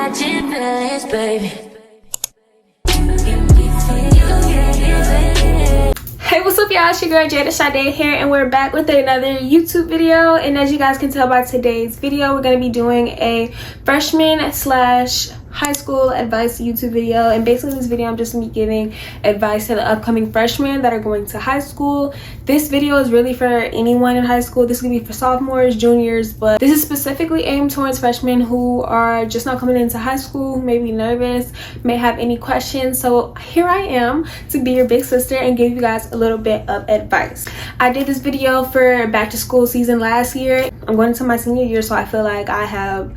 catching feelings, baby. Hey, what's up y'all? It's your girl Jaida Chadae here, and we're back with another YouTube video. And as you guys can tell by today's video, we're going to be doing a freshman slash high school advice YouTube video. And basically this video, I'm just me giving advice to the upcoming freshmen that are going to high school. This video is really for anyone in high school. This could be for sophomores, juniors, but this is specifically aimed towards freshmen who are just not coming into high school, maybe nervous, may have any questions. So here I am to be your big sister and give you guys a little bit of advice. I did this video for back to school season last year. I'm going into my senior year, so I feel like I have,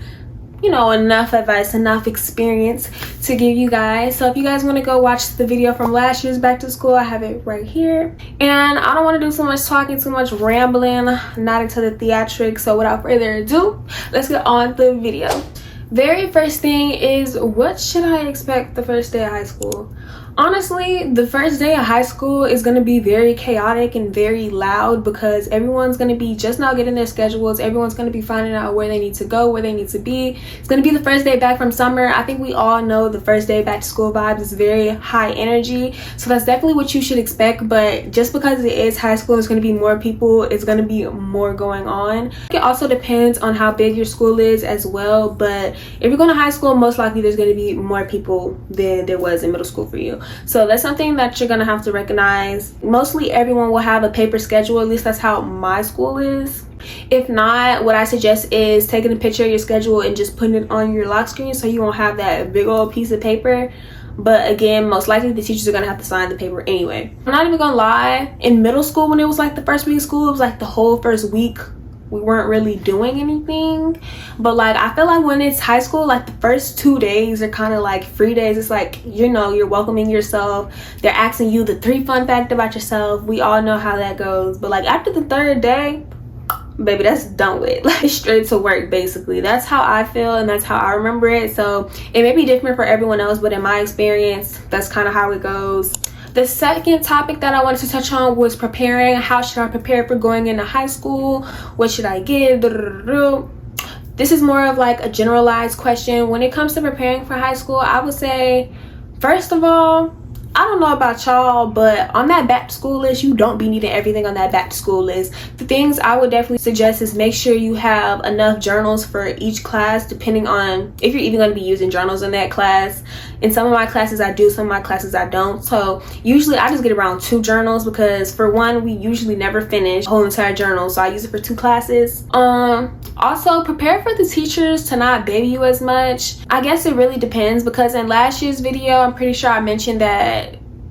you know, enough advice, enough experience to give you guys. So if you guys want to go watch the video from last year's back to school, I have it right here. And I don't want to do too much talking, too much rambling, not into the theatrics. So without further ado, let's get on with the video. Very first thing is, what should I expect the first day of high school? Honestly, the first day of high school is going to be very chaotic and very loud because everyone's going to be just now getting their schedules. Everyone's going to be finding out where they need to go, where they need to be. It's going to be the first day back from summer. I think we all know the first day back to school vibes is very high energy. So that's definitely what you should expect. But just because it is high school, there's going to be more people. It's going to be more going on. It also depends on how big your school is as well. But if you're going to high school, most likely there's going to be more people than there was in middle school for you. So that's something that you're gonna have to recognize. Mostly everyone will have a paper schedule, at least that's how my school is. If not, what I suggest is taking a picture of your schedule and just putting it on your lock screen so you won't have that big old piece of paper. But again, most likely the teachers are gonna have to sign the paper anyway. I'm not even gonna lie, in middle school when it was like the first week of school, it was like the whole first week we weren't really doing anything. But like I feel like when it's high school, like the first 2 days are kind of like free days. It's like, you know, you're welcoming yourself, they're asking you the 3 fun facts about yourself. We all know how that goes. But like after the 3rd day, baby, that's done with. Like straight to work, basically. That's how I feel and that's how I remember it. So it may be different for everyone else, but in my experience, that's kind of how it goes. The second topic that I wanted to touch on was preparing. How should I prepare for going into high school? What should I give? This is more of like a generalized question. When it comes to preparing for high school, I would say, first of all, I don't know about y'all, but on that back to school list, you don't be needing everything on that back to school list. The things I would definitely suggest is make sure you have enough journals for each class, depending on if you're even going to be using journals in that class. In some of my classes I do, some of my classes I don't. So usually I just get around 2 journals because for one, we usually never finish a whole entire journal. So I use it for 2 classes. Also prepare for the teachers to not baby you as much. I guess it really depends because in last year's video, I'm pretty sure I mentioned that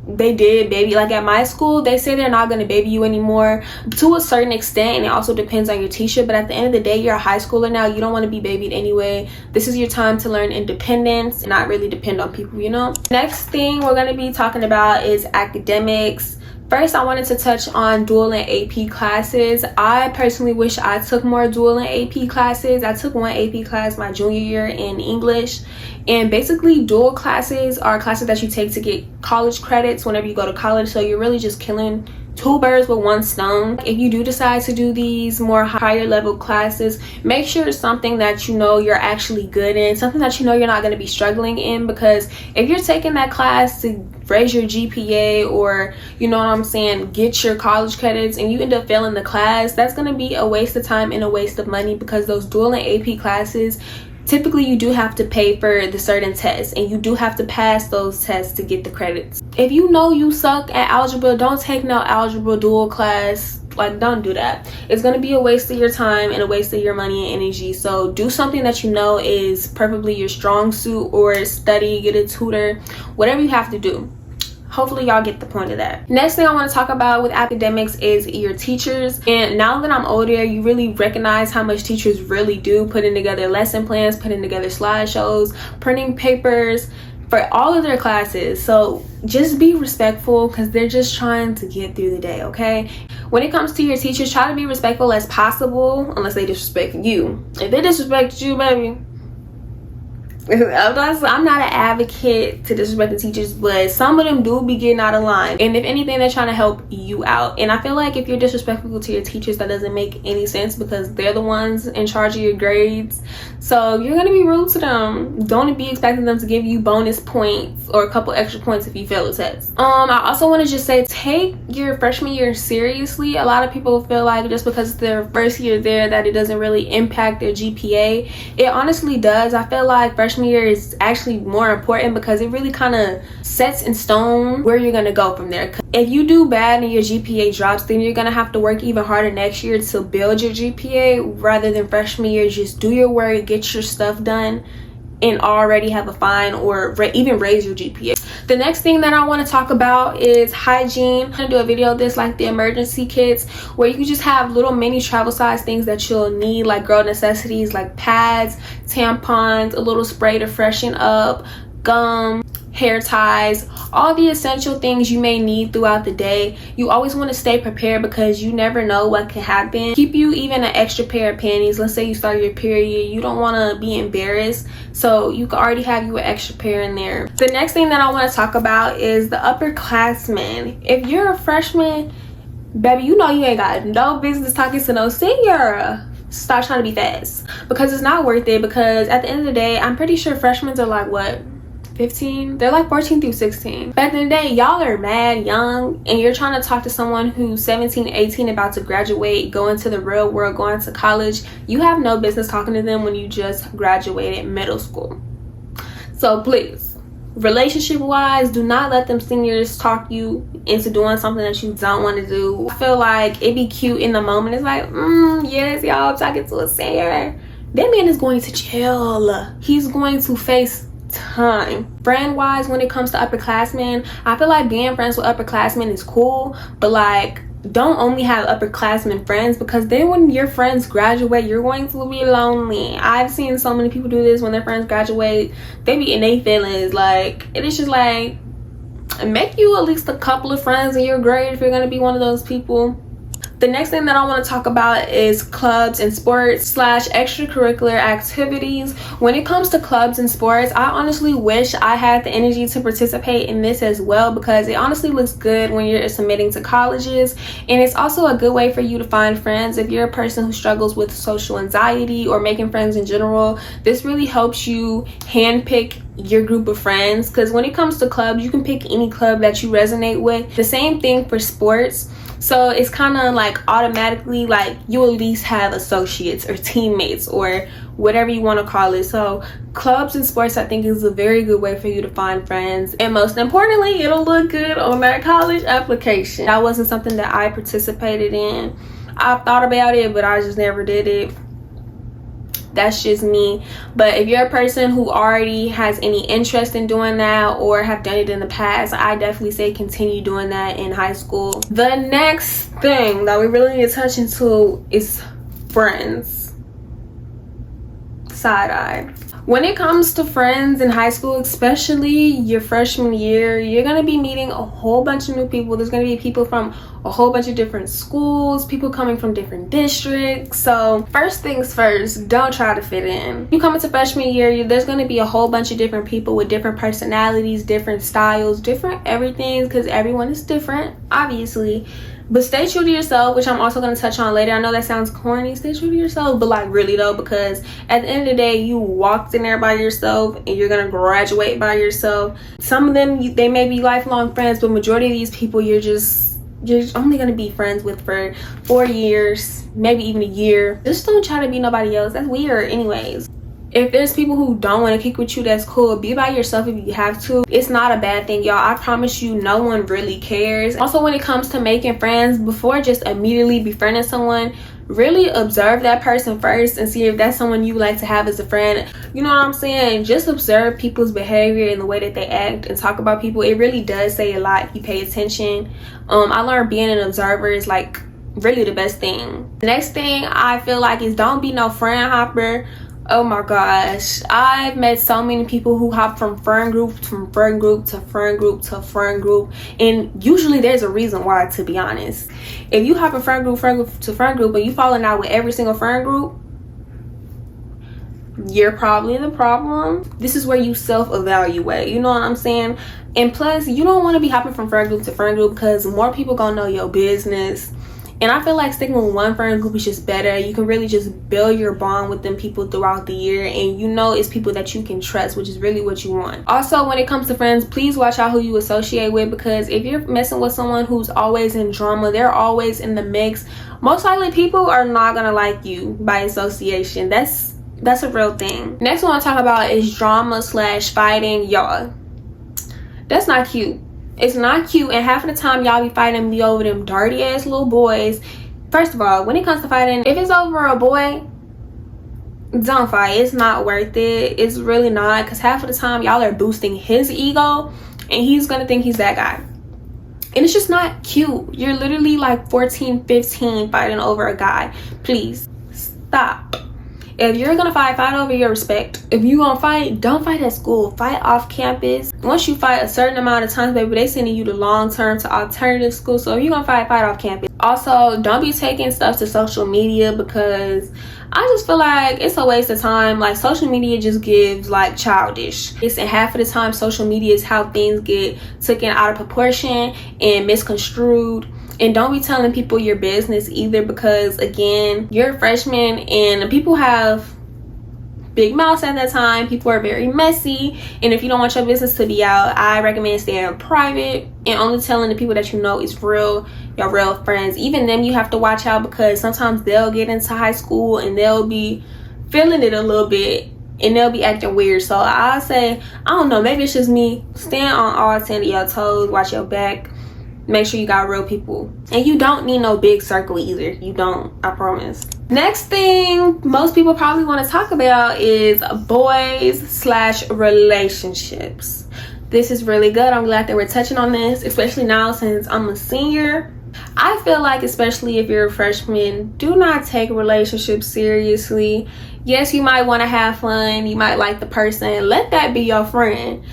they did baby, like at my school they say they're not going to baby you anymore to a certain extent, and it also depends on your teacher. But at the end of the day, you're a high schooler now, you don't want to be babied anyway. This is your time to learn independence and not really depend on people, you know. Next thing we're going to be talking about is academics. First, I wanted to touch on dual and AP classes. I personally wish I took more dual and AP classes. I took one AP class my junior year in English. And basically, dual classes are classes that you take to get college credits whenever you go to college. So you're really just killing 2 birds with 1 stone. If you do decide to do these more higher level classes, make sure it's something that you know you're actually good in, something that you know you're not going to be struggling in. Because if you're taking that class to raise your GPA or, you know what I'm saying, get your college credits, and you end up failing the class, that's going to be a waste of time and a waste of money. Because those dual and AP classes, typically you do have to pay for the certain tests, and you do have to pass those tests to get the credits. If you know you suck at algebra, don't take no algebra dual class. Like, don't do that. It's going to be a waste of your time and a waste of your money and energy. So do something that you know is perfectly your strong suit, or study, get a tutor, whatever you have to do. Hopefully y'all get the point of that. Next thing I want to talk about with academics is your teachers. And now that I'm older, you really recognize how much teachers really do, putting together lesson plans, putting together slideshows, printing papers for all of their classes. So just be respectful because they're just trying to get through the day, okay? When it comes to your teachers, try to be respectful as possible, unless they disrespect you. If they disrespect you, baby, I'm not an advocate to disrespect the teachers, but some of them do be getting out of line, and if anything, they're trying to help you out. And I feel like if you're disrespectful to your teachers, that doesn't make any sense, because they're the ones in charge of your grades. So you're gonna be rude to them. Don't be expecting them to give you bonus points or a couple extra points if you fail a test. I also want to just say, take your freshman year seriously. A lot of people feel like just because it's their first year there that it doesn't really impact their GPA. It honestly does. I feel like freshman year is actually more important, because it really kind of sets in stone where you're gonna go from there. If you do bad and your GPA drops, then you're gonna have to work even harder next year to build your GPA, rather than freshman year just do your work, get your stuff done, and already have a fine or even raise your GPA. The next thing that I want to talk about is hygiene. I'm gonna do a video of this, like the emergency kits, where you can just have little mini travel size things that you'll need, like girl necessities like pads, tampons, a little spray to freshen up, gum, hair ties, all the essential things you may need throughout the day. You always want to stay prepared, because you never know what can happen. Keep you even an extra pair of panties. Let's say you start your period, you don't want to be embarrassed, so you can already have you an extra pair in there. The next thing that I want to talk about is the upperclassmen. If you're a freshman, baby, you know you ain't got no business talking to no senior. Stop trying to be fast, because it's not worth it. Because at the end of the day, I'm pretty sure freshmen are like, what, 15? They're like 14 through 16. Back in the day, y'all are mad young, and you're trying to talk to someone who's 17, 18, about to graduate, go into the real world, going to college. You have no business talking to them when you just graduated middle school. So please, relationship wise, do not let them seniors talk you into doing something that you don't want to do. I feel like it'd be cute in the moment. It's like, yes, y'all, I'm talking to a senior. That man is going to jail. He's going to face time. Friend wise, when it comes to upperclassmen, I feel like being friends with upperclassmen is cool, but like, don't only have upperclassmen friends, because then when your friends graduate, you're going to be lonely. I've seen so many people do this. When their friends graduate, they be in their feelings. Like, it is just like, make you at least a couple of friends in your grade if you're going to be one of those people. The next thing that I want to talk about is clubs and sports / extracurricular activities. When it comes to clubs and sports, I honestly wish I had the energy to participate in this as well, because it honestly looks good when you're submitting to colleges, and it's also a good way for you to find friends. If you're a person who struggles with social anxiety or making friends in general, this really helps you handpick your group of friends, because when it comes to clubs, you can pick any club that you resonate with. The same thing for sports. So it's kind of like automatically, like, you at least have associates or teammates or whatever you want to call it. So clubs and sports, I think, is a very good way for you to find friends, and most importantly, it'll look good on that college application. That wasn't something that I participated in. I thought about it, but I just never did it. That's just me. But if you're a person who already has any interest in doing that or have done it in the past, I definitely say continue doing that in high school. The next thing that we really need to touch into is friends. Side eye. When it comes to friends in high school, especially your freshman year, you're going to be meeting a whole bunch of new people. There's going to be people from a whole bunch of different schools, people coming from different districts. So first things first, don't try to fit in. You come into freshman year, there's going to be a whole bunch of different people with different personalities, different styles, different everything, because everyone is different, obviously. But stay true to yourself, which I'm also going to touch on later. I know that sounds corny, stay true to yourself, but like really though, because at the end of the day, you walked in there by yourself and you're going to graduate by yourself. Some of them, they may be lifelong friends, but majority of these people you're only going to be friends with for 4 years, maybe even a year. Just don't try to be nobody else. That's weird anyways. If there's people who don't want to kick with you, that's cool. Be by yourself if you have to. It's not a bad thing, y'all. I promise you, no one really cares. Also, when it comes to making friends, before just immediately befriending someone, really observe that person first and see if that's someone you like to have as a friend. You know what I'm saying? Just observe people's behavior and the way that they act and talk about people. It really does say a lot if you pay attention. I learned being an observer is like really the best thing. The next thing I feel like is don't be no friend hopper. Oh my gosh, I've met so many people who hop from friend group to friend group to friend group to friend group, and usually there's a reason why, to be honest. If you hop from friend group to friend group and you falling out with every single friend group, you're probably the problem. This is where you self-evaluate, you know what I'm saying? And plus, you don't want to be hopping from friend group to friend group because more people gonna know your business. And I feel like sticking with one friend group is just better. You can really just build your bond with them people throughout the year, and you know it's people that you can trust, which is really what you want. Also, when it comes to friends, please watch out who you associate with, because if you're messing with someone who's always in drama, they're always in the mix, most likely people are not gonna like you by association. That's a real thing. Next one I want to talk about is drama / fighting. Y'all, that's not cute. It's not cute, and half of the time y'all be fighting me over them dirty ass little boys. First of all, when it comes to fighting, if it's over a boy, don't fight. It's not worth it. It's really not, because half of the time y'all are boosting his ego and he's gonna think he's that guy, and it's just not cute. You're literally like 14, 15 fighting over a guy. Please stop. If you're gonna fight over your respect. If you gonna fight, don't fight at school. Fight off campus. Once you fight a certain amount of times, baby, they sending you to long term to alternative school. So if you're gonna fight off campus. Also, don't be taking stuff to social media, because I just feel like it's a waste of time. Like, social media just gives like childish. And half of the time social media is how things get taken out of proportion and misconstrued. And don't be telling people your business either, because again, you're a freshman and people have big mouths at that time. People are very messy, and if you don't want your business to be out, I recommend staying private and only telling the people that you know is real, your real friends. Even them you have to watch out, because sometimes they'll get into high school and they'll be feeling it a little bit and they'll be acting weird. So I say, I don't know, maybe it's just me. Stand on all 10 of your toes, watch your back. Make sure you got real people, and you don't need no big circle either. You don't, I promise. Next thing most people probably want to talk about is boys / relationships. This is really good. I'm glad that we're touching on this, especially now since I'm a senior. I feel like, especially if you're a freshman, do not take relationships seriously. Yes, you might want to have fun, you might like the person, let that be your friend.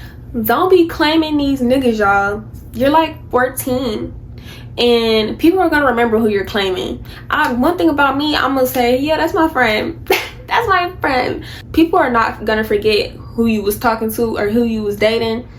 Don't be claiming these niggas, y'all. You're like 14 and people are gonna remember who you're claiming. One thing about me, I'm gonna say, yeah, that's my friend. That's my friend. People are not gonna forget who you was talking to or who you was dating,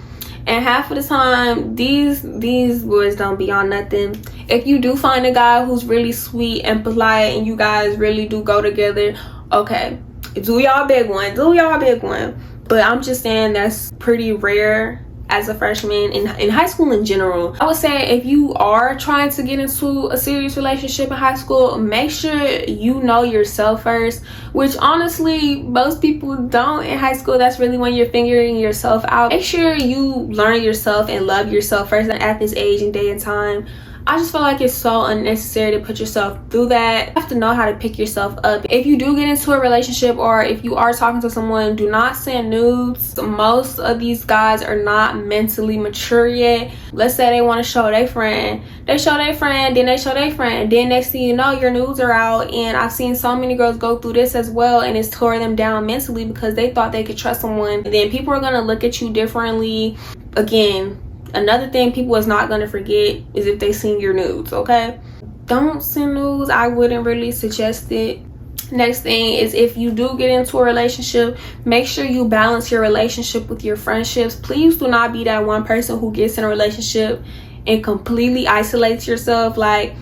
and half of the time these boys don't be on nothing. If you do find a guy who's really sweet and polite and you guys really do go together, okay, do y'all big one. But I'm just saying that's pretty rare as a freshman in high school in general. I would say if you are trying to get into a serious relationship in high school, make sure you know yourself first, which honestly most people don't in high school. That's really when you're figuring yourself out. Make sure you learn yourself and love yourself first at this age and day and time. I just feel like it's so unnecessary to put yourself through that. You have to know how to pick yourself up. If you do get into a relationship or if you are talking to someone, do not send nudes. Most of these guys are not mentally mature yet. Let's say they want to show their friend. They show their friend, then they show their friend. Then next thing you know, your nudes are out. And I've seen so many girls go through this as well, and it's tore them down mentally because they thought they could trust someone. And then people are going to look at you differently. Again, another thing people is not going to forget is if they seen your nudes, okay? Don't send nudes. I wouldn't really suggest it. Next thing is, if you do get into a relationship, make sure you balance your relationship with your friendships. Please do not be that one person who gets in a relationship and completely isolates yourself. Like,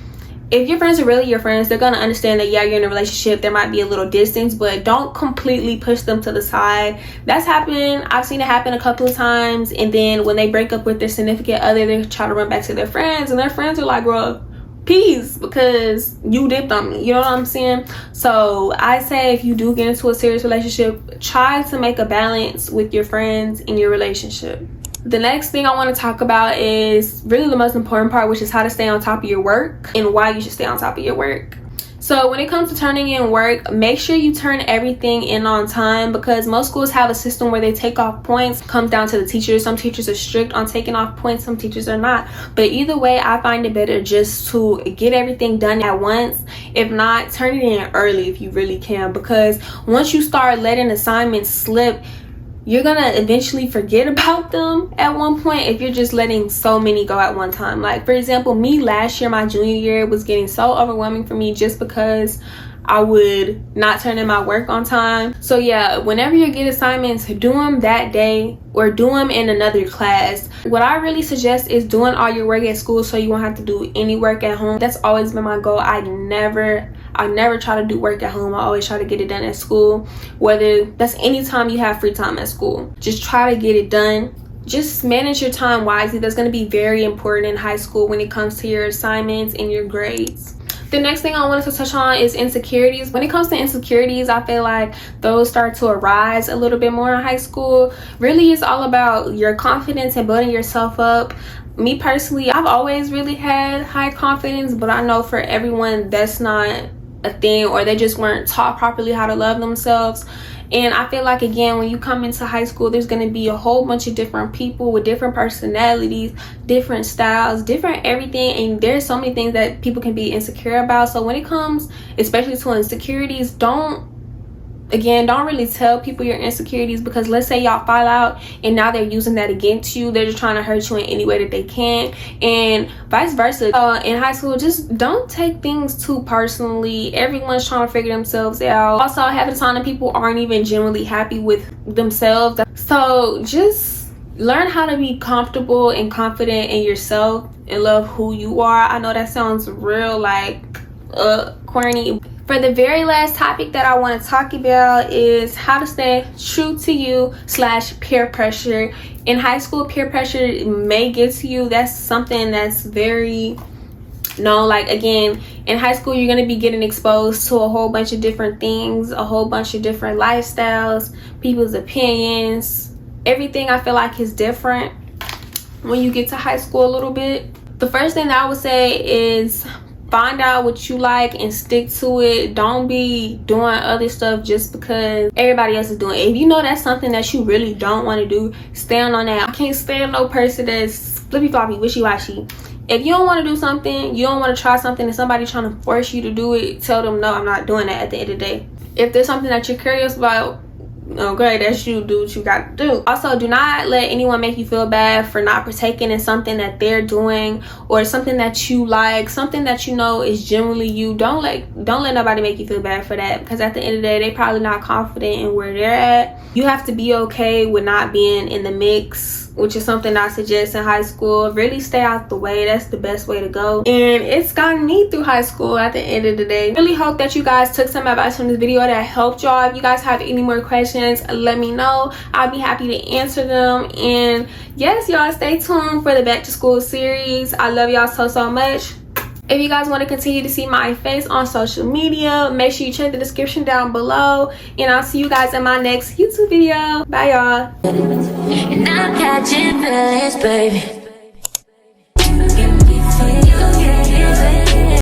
if your friends are really your friends, they're going to understand that, yeah, you're in a relationship. There might be a little distance, but don't completely push them to the side. That's happened. I've seen it happen a couple of times. And then when they break up with their significant other, they try to run back to their friends. And their friends are like, bro, peace, because you dipped on me. You know what I'm saying? So I say, if you do get into a serious relationship, try to make a balance with your friends in your relationship. The next thing I want to talk about is really the most important part, which is how to stay on top of your work and why you should stay on top of your work. So when it comes to turning in work, make sure you turn everything in on time, because most schools have a system where they take off points. It comes down to the teachers. Some teachers are strict on taking off points, some teachers are not. But either way, I find it better just to get everything done at once. If not, turn it in early if you really can, because once you start letting assignments slip, you're gonna eventually forget about them at one point if you're just letting so many go at one time. Like, for example, me last year, my junior year, was getting so overwhelming for me just because I would not turn in my work on time. So yeah, whenever you get assignments, do them that day or do them in another class. What I really suggest is doing all your work at school so you won't have to do any work at home. That's always been my goal. I never try to do work at home. I always try to get it done at school, whether that's any time you have free time at school. Just try to get it done. Just manage your time wisely. That's going to be very important in high school when it comes to your assignments and your grades. The next thing I wanted to touch on is insecurities. When it comes to insecurities, I feel like those start to arise a little bit more in high school. Really, it's all about your confidence and building yourself up. Me personally, I've always really had high confidence, but I know for everyone that's not a thing, or they just weren't taught properly how to love themselves. And I feel like, again, when you come into high school, there's going to be a whole bunch of different people with different personalities, different styles, different everything. And there's so many things that people can be insecure about. So when it comes, especially to insecurities, don't really tell people your insecurities, because let's say y'all fall out and now they're using that against you. They're just trying to hurt you in any way that they can, and vice versa. In high school, just don't take things too personally. Everyone's trying to figure themselves out. Also, half the time the people aren't even genuinely happy with themselves. So just learn how to be comfortable and confident in yourself and love who you are. I know that sounds real like corny. For the very last topic that I want to talk about is how to stay true to you / peer pressure. In high school, peer pressure may get to you. That's something that's very like, again, in high school, you're going to be getting exposed to a whole bunch of different things, a whole bunch of different lifestyles, people's opinions. Everything I feel like is different when you get to high school a little bit. The first thing that I would say is find out what you like and stick to it. Don't be doing other stuff just because everybody else is doing it. If you know that's something that you really don't want to do, stand on that. I can't stand no person that's flippy-floppy, wishy-washy. If you don't want to do something, you don't want to try something, and somebody trying to force you to do it, tell them, no, I'm not doing that at the end of the day. If there's something that you're curious about, okay, that's you. Do what you got to do. Also, do not let anyone make you feel bad for not partaking in something that they're doing, or something that you like, something that you know is genuinely you. Don't let nobody make you feel bad for that, because at the end of the day, they probably not confident in where they're at. You have to be okay with not being in the mix, which is something I suggest in high school. Really stay out the way. That's the best way to go. And it's gotten me through high school at the end of the day. Really hope that you guys took some advice from this video that helped y'all. If you guys have any more questions, let me know. I'll be happy to answer them. And yes, y'all, stay tuned for the back to school series. I love y'all so much. If you guys want to continue to see my face on social media, make sure you check the description down below. And I'll see you guys in my next YouTube video. Bye, y'all. And I'm catching feelings, baby.